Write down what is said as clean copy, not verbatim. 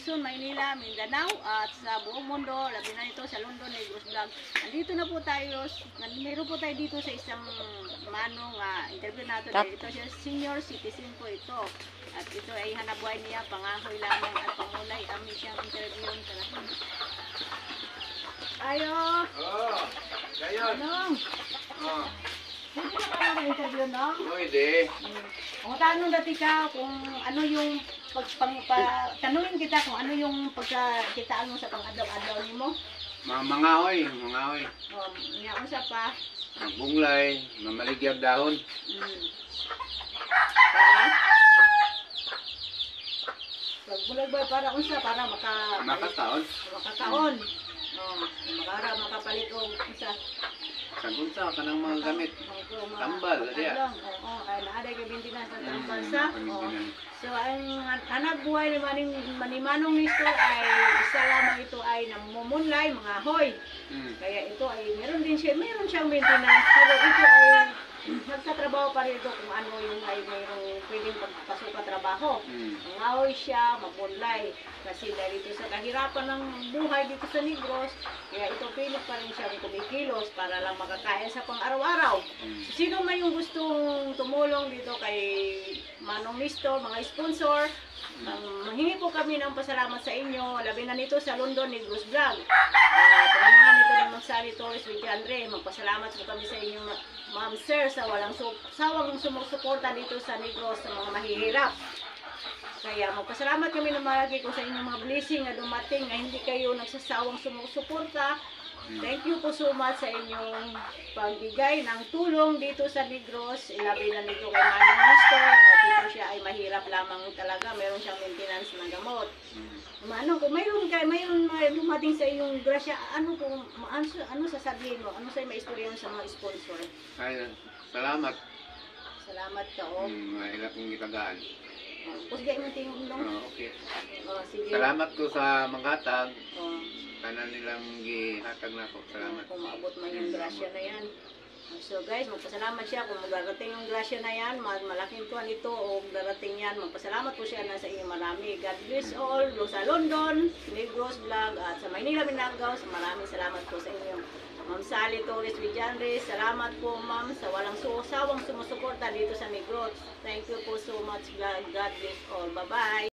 Quezon, Maynila, Mindanao, at sa buong mundo, labi na ito sa London, Negros Vlog. Nandito na po tayo, meron po tayo dito sa isang manong interview natin. Ito siya, senior citizen po ito. At ito ay hanabuhay niya, pangahoy lamang at pamulay. Amin siyang interview. Ayo! Oh, ngayon. Anong? Oh. Hindi na ka na interview, no? Pwede. Kung tanong dati ka kung ano yung tanungin kita kung ano yung pagkakitaan mo sa pang-adlaw-adlaw nimo. Mangahoy. Niya usa pa. Bunglay, mamaligyag dahon. Pagbulag ba para unsa para Makataon. makakaon. Makapalit og isa. Sagunsa ka ng mga gamit. Tambal, diya. Oo, ay naaday kay bintinan sa tambal sa. So ang anak buhay ni Manong Nestor ay isa lamang ito ay namumunlay, mga hoy. Kaya ito ay meron siyang maintenance, pero ito ay nagtatrabaho pa rin ito kung ano yung ay mayroong pwedeng pagpasok ka trabaho. Mangahoy siya, mapunlay. Kasi dahil ito sa kahirapan ng buhay dito sa Negros, kaya ito pilit pa rin siyang kumikilos para lang makakain sa pang-araw-araw. Sino man yung gustong tumulong dito kay Manong Nestor, mga sponsor, manghingi po kami ng pasalamat sa inyo, labi na nito sa London, Negros Vlog. Panamahan nito ng Magsari Torres with Andre, magpasalamat po kami sa inyo, ma'am sir, sa walang sawang sumusuporta dito sa Negros sa mga mahihirap. Kaya magpasalamat kami na malagi ko sa inyong mga blessing na dumating na hindi kayo nagsasawang sumusuporta. Thank you po so much sa inyong pagbigay ng tulong dito sa Negros. Ilabi na nito kay Manong Nestor. At dito siya ay mahirap lamang talaga. Meron siyang maintenance ng gamot. Kung mayroon dumating sa iyong grasya, ano sasabihin mo? Ano sa'yo maistorya sa mga sponsor? Ay, salamat. Salamat ka, oh. Mahirap yung gitagaan. Pusgay mo tingin mo. Okay. Sige. Salamat ko sa manghatag. Oh. Tanan nilang gihatag na ako. Salamat. Kung maabot man yung grasya na yan. So guys, magpasalamat siya kung magdarating yung grasya na yan, malaking tuwan ito o darating yan, magpasalamat po siya na sa inyo marami. God bless all, sa London, Negros Vlog, at sa Maynila, Mindanao, maraming salamat po sa inyo. Ma'am Sally Torres Villanre, salamat po ma'am sa walang sawang sumusuporta dito sa Negros. Thank you po so much, God bless all. Bye-bye.